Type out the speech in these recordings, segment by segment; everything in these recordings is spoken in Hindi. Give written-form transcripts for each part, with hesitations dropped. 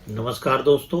नमस्कार दोस्तों।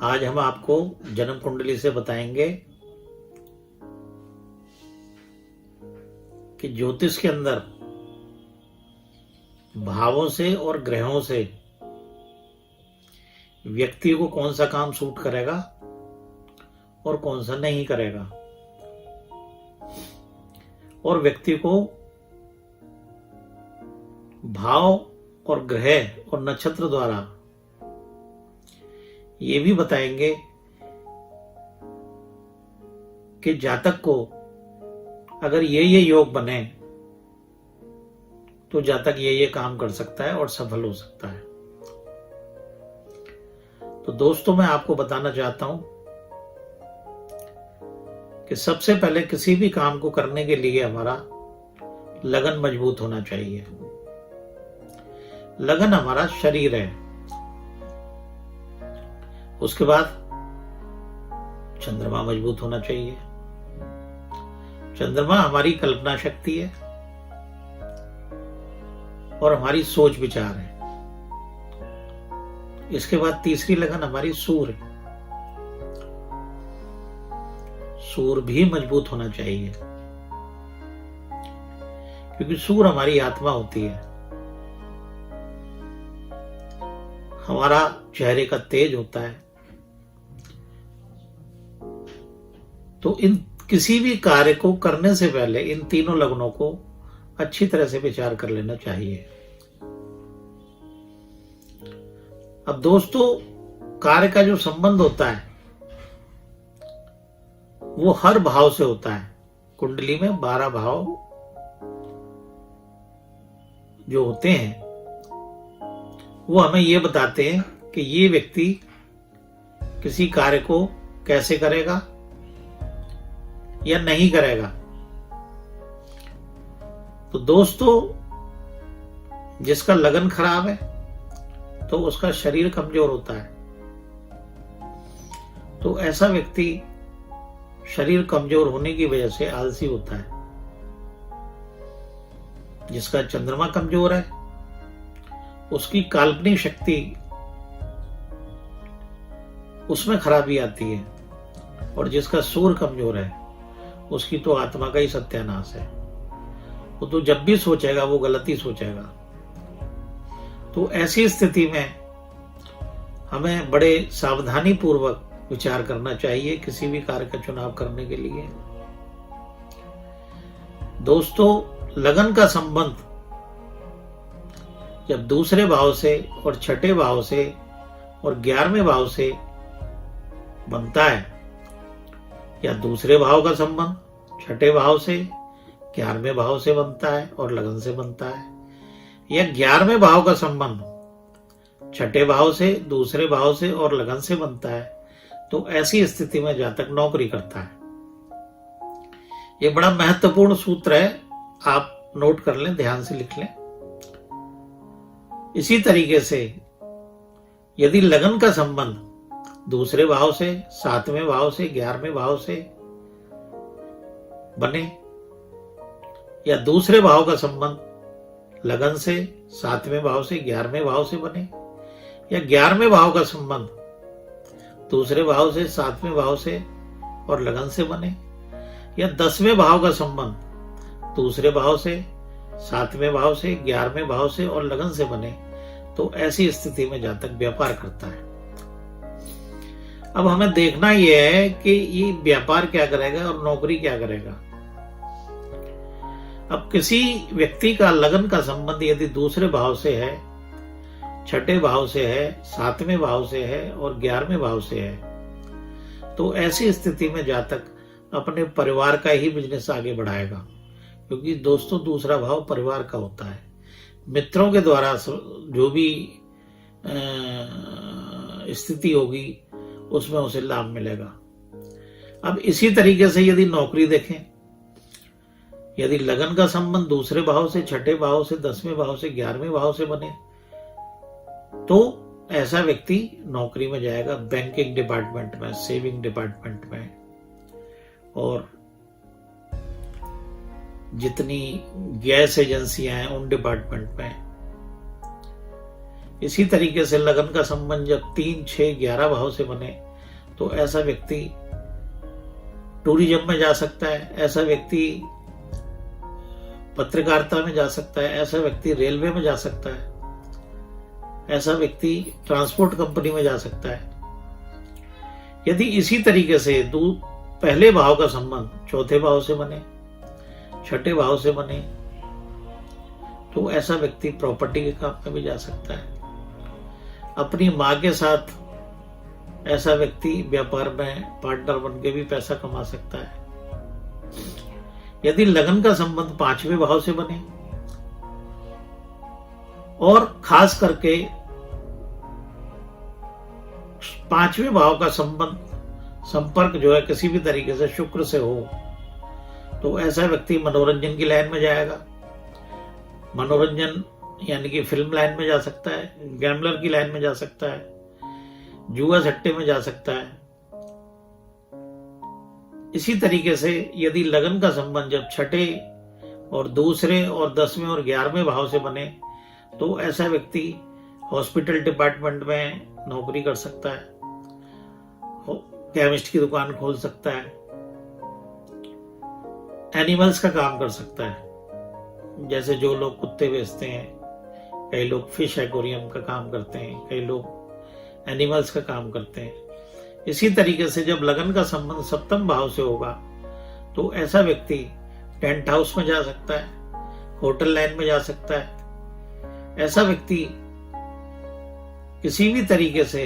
आज हम आपको जन्म कुंडली से बताएंगे कि ज्योतिष के अंदर भावों से और ग्रहों से व्यक्ति को कौन सा काम सूट करेगा और कौन सा नहीं करेगा, और व्यक्ति को भाव और ग्रह और नक्षत्र द्वारा ये भी बताएंगे कि जातक को अगर ये योग बने तो जातक ये काम कर सकता है और सफल हो सकता है। तो दोस्तों, मैं आपको बताना चाहता हूं कि सबसे पहले किसी भी काम को करने के लिए हमारा लगन मजबूत होना चाहिए। लगन हमारा शरीर है। उसके बाद चंद्रमा मजबूत होना चाहिए। चंद्रमा हमारी कल्पना शक्ति है और हमारी सोच विचार है। इसके बाद तीसरी लगन हमारी सूर है। सूर भी मजबूत होना चाहिए, क्योंकि सूर हमारी आत्मा होती है। हमारा चेहरे का तेज होता है। तो इन किसी भी कार्य को करने से पहले इन तीनों लग्नों को अच्छी तरह से विचार कर लेना चाहिए। अब दोस्तों, कार्य का जो संबंध होता है वो हर भाव से होता है। कुंडली में 12 भाव जो होते हैं वो हमें ये बताते हैं कि ये व्यक्ति किसी कार्य को कैसे करेगा या नहीं करेगा। तो दोस्तों, जिसका लगन खराब है तो उसका शरीर कमजोर होता है। तो ऐसा व्यक्ति शरीर कमजोर होने की वजह से आलसी होता है। जिसका चंद्रमा कमजोर है उसकी काल्पनिक शक्ति उसमें खराबी आती है, और जिसका सूर कमजोर है उसकी तो आत्मा का ही सत्यानाश है। वो तो जब भी सोचेगा वो गलत ही सोचेगा। तो ऐसी स्थिति में हमें बड़े सावधानी पूर्वक विचार करना चाहिए किसी भी कार्य का चुनाव करने के लिए। दोस्तों, लगन का संबंध जब दूसरे भाव से और छठे भाव से और 11वें भाव से बनता है, या दूसरे भाव का संबंध छठे भाव से 11वें भाव से बनता है और लगन से बनता है, या 11वें भाव का संबंध छठे भाव से, दूसरे भाव से और लगन से बनता है, तो ऐसी स्थिति में जातक नौकरी करता है। ये बड़ा महत्वपूर्ण सूत्र है, आप नोट कर लें, ध्यान से लिख लें। इसी तरीके से यदि लगन का संबंध दूसरे भाव से, 7वें भाव से, 11वें भाव से बने, या दूसरे भाव का संबंध लगन से 7वें भाव से, 11वें भाव से बने, या 11वें भाव का संबंध दूसरे भाव से, 7वें भाव से और लगन से बने, या 10वें भाव का संबंध दूसरे भाव से, 7वें भाव से, 11वें भाव से और लगन से बने, तो ऐसी स्थिति में जातक व्यापार करता है। अब हमें देखना यह है कि ये व्यापार क्या करेगा और नौकरी क्या करेगा। अब किसी व्यक्ति का लगन का संबंध यदि दूसरे भाव से है, छठे भाव से है, 7वें भाव से है और 11वें भाव से है, तो ऐसी स्थिति में जातक अपने परिवार का ही बिजनेस आगे बढ़ाएगा। क्योंकि दोस्तों, दूसरा भाव परिवार का होता है। मित्रों के द्वारा जो भी स्थिति होगी उसमें उसे लाभ मिलेगा। अब इसी तरीके से यदि नौकरी देखें, यदि लगन का संबंध दूसरे भाव से, छठे भाव से, 10वें भाव से, 11वें भाव से बने, तो ऐसा व्यक्ति नौकरी में जाएगा बैंकिंग डिपार्टमेंट में, सेविंग डिपार्टमेंट में, और जितनी गैस एजेंसियां हैं उन डिपार्टमेंट में, इसी तरीके से लगन का संबंध जब 3, 6, 11 भाव से बने तो ऐसा व्यक्ति टूरिज्म में जा सकता है, ऐसा व्यक्ति पत्रकारिता में जा सकता है, ऐसा व्यक्ति रेलवे में जा सकता है, ऐसा व्यक्ति ट्रांसपोर्ट कंपनी में जा सकता है। यदि इसी तरीके से पहले भाव का संबंध चौथे भाव से बने, छठे भाव से बने तो ऐसा व्यक्ति प्रॉपर्टी के काम में भी जा सकता है। अपनी मां के साथ ऐसा व्यक्ति व्यापार में पार्टनर बन के भी पैसा कमा सकता है। यदि लगन का संबंध 5वें भाव से बने और खास करके 5वें भाव का संपर्क जो है किसी भी तरीके से शुक्र से हो तो ऐसा व्यक्ति मनोरंजन की लाइन में जाएगा। मनोरंजन यानी कि फिल्म लाइन में जा सकता है, गैम्बलर की लाइन में जा सकता है, जुआ सट्टे में जा सकता है। इसी तरीके से यदि लगन का संबंध जब छठे और दूसरे और 10वें और 11वें भाव से बने तो ऐसा व्यक्ति हॉस्पिटल डिपार्टमेंट में नौकरी कर सकता है, केमिस्ट की दुकान खोल सकता है, एनिमल्स का काम कर सकता है। जैसे जो लोग कुत्ते बेचते हैं, कई लोग फिश एक्वेरियम का काम करते हैं, कई लोग एनिमल्स का काम करते हैं। इसी तरीके से जब लगन का संबंध 7वें भाव से होगा तो ऐसा व्यक्ति टेंट हाउस में जा सकता है, होटल लाइन में जा सकता है। ऐसा व्यक्ति किसी भी तरीके से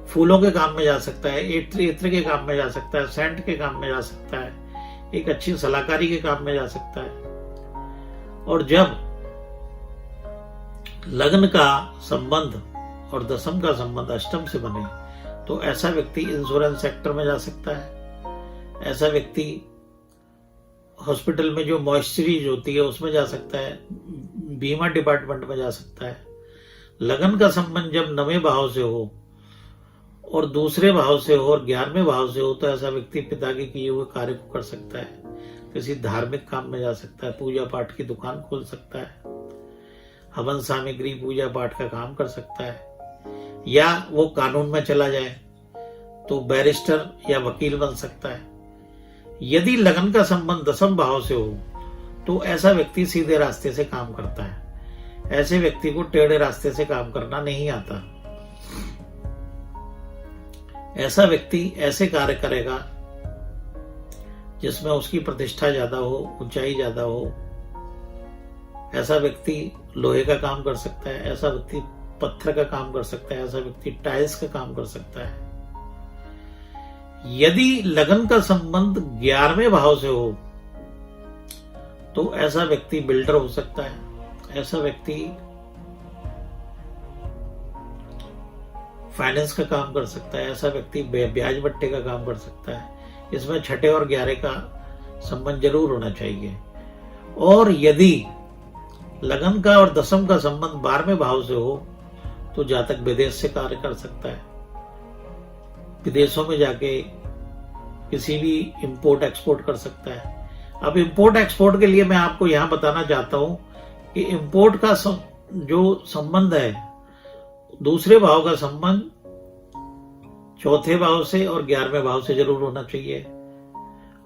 फूलों के काम में जा सकता है, इत्र के काम में जा सकता है, सेंट के काम में जा सकता है, एक अच्छी सलाहकारी के काम में जा सकता है। और जब लगन का संबंध और 10th का संबंध 8th से बने तो ऐसा व्यक्ति इंश्योरेंस सेक्टर में जा सकता है, ऐसा व्यक्ति हॉस्पिटल में जो मॉइस्चरीज होती है उसमें जा सकता है, बीमा डिपार्टमेंट में जा सकता है। लगन का संबंध जब 9वें भाव से हो और दूसरे भाव से हो और 11वें भाव से हो तो ऐसा व्यक्ति पिता के किए हुए कार्य को कर सकता है, किसी धार्मिक काम में जा सकता है, पूजा पाठ की दुकान खोल सकता है, हवन सामग्री पूजा पाठ का काम कर सकता है, या वो कानून में चला जाए तो बैरिस्टर या वकील बन सकता है। यदि लगन का संबंध 10वें भाव से हो तो ऐसा व्यक्ति सीधे रास्ते से काम करता है, ऐसे व्यक्ति को टेढ़े रास्ते से काम करना नहीं आता। ऐसा व्यक्ति ऐसे कार्य करेगा जिसमें उसकी प्रतिष्ठा ज्यादा हो, ऊंचाई ज्यादा हो। ऐसा व्यक्ति लोहे का काम कर सकता है, ऐसा व्यक्ति पत्थर का काम कर सकता है, ऐसा व्यक्ति टाइल्स का काम कर सकता है। यदि लगन का संबंध 11वें भाव से हो तो ऐसा व्यक्ति बिल्डर हो सकता है, ऐसा व्यक्ति फाइनेंस का काम कर सकता है, ऐसा व्यक्ति ब्याज बट्टे का काम कर सकता है। इसमें 6 और 11 का संबंध जरूर होना चाहिए। और यदि लगन का और 10th का संबंध 12वें भाव से हो तो जातक विदेश से कार्य कर सकता है, विदेशों में जाके किसी भी इंपोर्ट एक्सपोर्ट कर सकता है। अब इंपोर्ट एक्सपोर्ट के लिए मैं आपको यहां बताना चाहता हूं कि इंपोर्ट का जो संबंध है, दूसरे भाव का संबंध 4थे भाव से और 11वें भाव से जरूर होना चाहिए।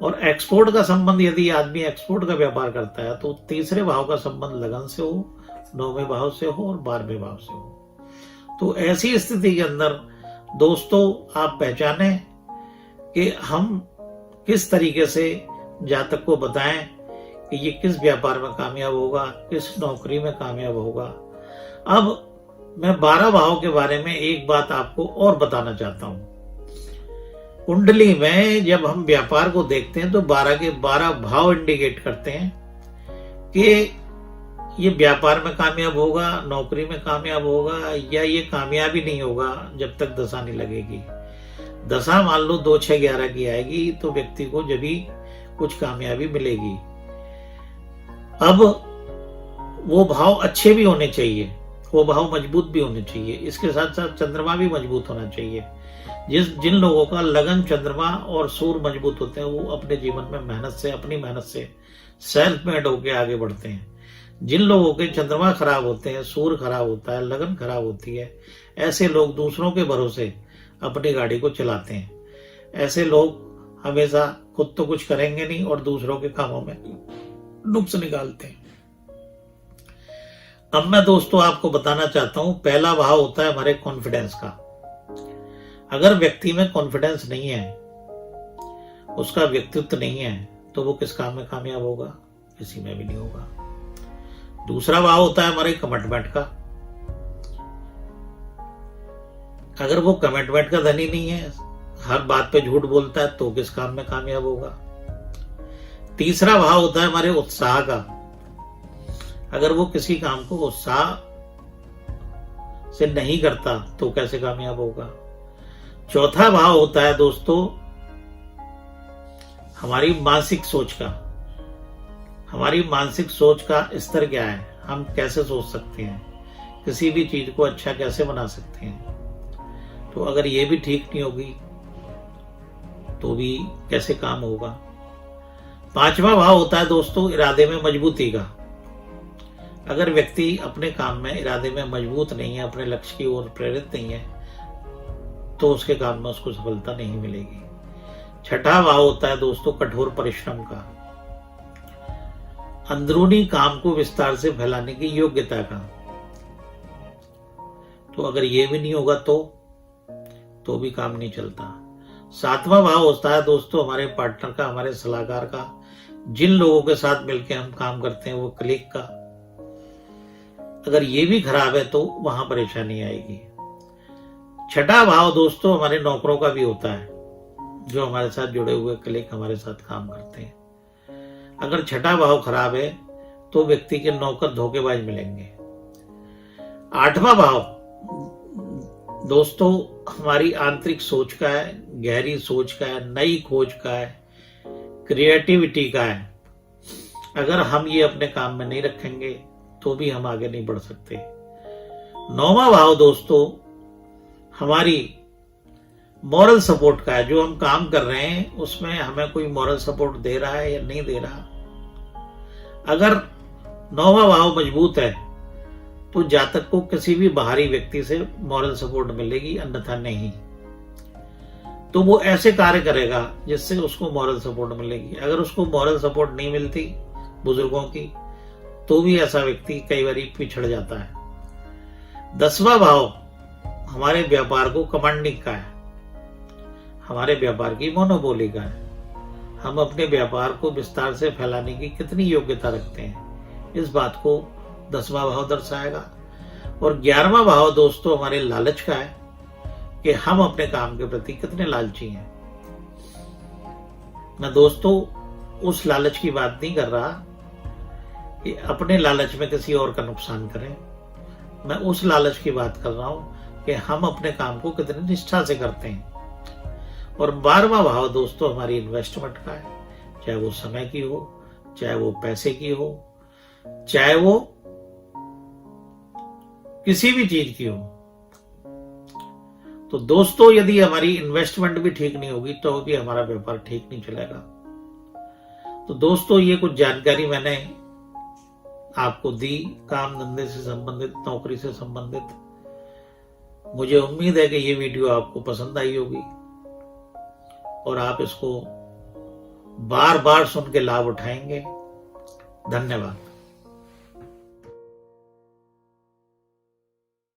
और एक्सपोर्ट का संबंध यदि आदमी एक्सपोर्ट का व्यापार करता है तो 3रे भाव का संबंध लगन से हो, 9वें भाव से हो और 12वें भाव से हो। तो ऐसी स्थिति के अंदर दोस्तों आप पहचाने कि हम किस तरीके से जातक को बताएं कि ये किस व्यापार में कामयाब होगा, किस नौकरी में कामयाब होगा। अब मैं 12 भाव के बारे में एक बात आपको और बताना चाहता हूं। कुंडली में जब हम व्यापार को देखते हैं तो 12 के 12 भाव इंडिकेट करते हैं कि ये व्यापार में कामयाब होगा, नौकरी में कामयाब होगा, या ये कामयाबी नहीं होगा जब तक दशा नहीं लगेगी। दशा मान लो 2, 6, 11 की आएगी तो व्यक्ति को जब भी कुछ कामयाबी मिलेगी। अब वो भाव अच्छे भी होने चाहिए, वो भाव मजबूत भी होने चाहिए, इसके साथ साथ चंद्रमा भी मजबूत होना चाहिए। जिन लोगों का लगन, चंद्रमा और सूर्य मजबूत होते हैं वो अपने जीवन में मेहनत से, अपनी मेहनत से सेल्फ मेड होकर आगे बढ़ते हैं। जिन लोगों के चंद्रमा खराब होते हैं, सूर्य खराब होता है, लगन खराब होती है, ऐसे लोग दूसरों के भरोसे अपनी गाड़ी को चलाते हैं। ऐसे लोग हमेशा खुद तो कुछ करेंगे नहीं और दूसरों के कामों में नुक्स निकालते हैं। अब मैं दोस्तों आपको बताना चाहता हूं, पहला भाव होता है हमारे कॉन्फिडेंस का। अगर व्यक्ति में कॉन्फिडेंस नहीं है, उसका व्यक्तित्व नहीं है, तो वो किस काम में कामयाब होगा? किसी में भी नहीं होगा। दूसरा भाव होता है हमारे कमिटमेंट का। अगर वो कमिटमेंट का धनी नहीं है, हर बात पे झूठ बोलता है, तो किस काम में कामयाब होगा? तीसरा भाव होता है हमारे उत्साह का। अगर वो किसी काम को उत्साह से नहीं करता, तो कैसे कामयाब होगा? चौथा भाव होता है दोस्तों हमारी मानसिक सोच का। हमारी मानसिक सोच का स्तर क्या है? हम कैसे सोच सकते हैं, किसी भी चीज को अच्छा कैसे बना सकते हैं? तो अगर ये भी ठीक नहीं होगी तो भी कैसे काम होगा? पांचवा भाव होता है दोस्तों इरादे में मजबूती का। अगर व्यक्ति अपने काम में इरादे में मजबूत नहीं है, अपने लक्ष्य की ओर प्रेरित नहीं है, तो उसके काम में उसको सफलता नहीं मिलेगी। छठा भाव होता है दोस्तों कठोर परिश्रम का। अंदरूनी काम को विस्तार से फैलाने की योग्यता का। तो अगर ये भी नहीं होगा तो भी काम नहीं चलता। सातवां भाव होता है दोस्तों हमारे पार्टनर का, हमारे सलाहकार का, जिन लोगों के साथ मिलकर हम काम करते हैं, वो कलीग का। अगर ये भी खराब है तो वहां परेशानी आएगी। छठा भाव दोस्तों हमारे नौकरों का भी होता है, जो हमारे साथ जुड़े हुए कलीग हमारे साथ काम करते हैं। अगर छठा भाव खराब है तो व्यक्ति के नौकर धोखेबाज मिलेंगे। आठवां भाव दोस्तों हमारी आंतरिक सोच का है, गहरी सोच का है, नई खोज का है, क्रिएटिविटी का है। अगर हम ये अपने काम में नहीं रखेंगे तो भी हम आगे नहीं बढ़ सकते। नौवां भाव दोस्तों हमारी मॉरल सपोर्ट का है। जो हम काम कर रहे हैं उसमें हमें कोई मॉरल सपोर्ट दे रहा है या नहीं दे रहा। अगर नौवां भाव मजबूत है तो जातक को किसी भी बाहरी व्यक्ति से मॉरल सपोर्ट मिलेगी, अन्यथा नहीं। तो वो ऐसे कार्य करेगा जिससे उसको मॉरल सपोर्ट मिलेगी। अगर उसको मॉरल सपोर्ट नहीं मिलती बुजुर्गों की, तो भी ऐसा व्यक्ति कई बार पिछड़ जाता है। 10वां भाव हमारे व्यापार को कमांडिंग का है, हमारे व्यापार की मोनोपोली का है। हम अपने व्यापार को विस्तार से फैलाने की कितनी योग्यता रखते हैं, इस बात को 10वां भाव दर्शाएगा। और 11वां भाव दोस्तों हमारे लालच का है कि हम अपने काम के प्रति कितने लालची हैं। मैं दोस्तों उस लालच की बात नहीं कर रहा कि अपने लालच में किसी और का नुकसान करें। मैं उस लालच की बात कर रहा हूं कि हम अपने काम को कितनी निष्ठा से करते हैं। और 12वां भाव दोस्तों हमारी इन्वेस्टमेंट का है, चाहे वो समय की हो, चाहे वो पैसे की हो, चाहे वो किसी भी चीज की हो। तो दोस्तों यदि हमारी इन्वेस्टमेंट भी ठीक नहीं होगी तो भी हमारा व्यापार ठीक नहीं चलेगा। तो दोस्तों ये कुछ जानकारी मैंने आपको दी, काम धंधे से संबंधित, नौकरी से संबंधित। मुझे उम्मीद है कि ये वीडियो आपको पसंद आई होगी और आप इसको बार बार सुन के लाभ उठाएंगे। धन्यवाद।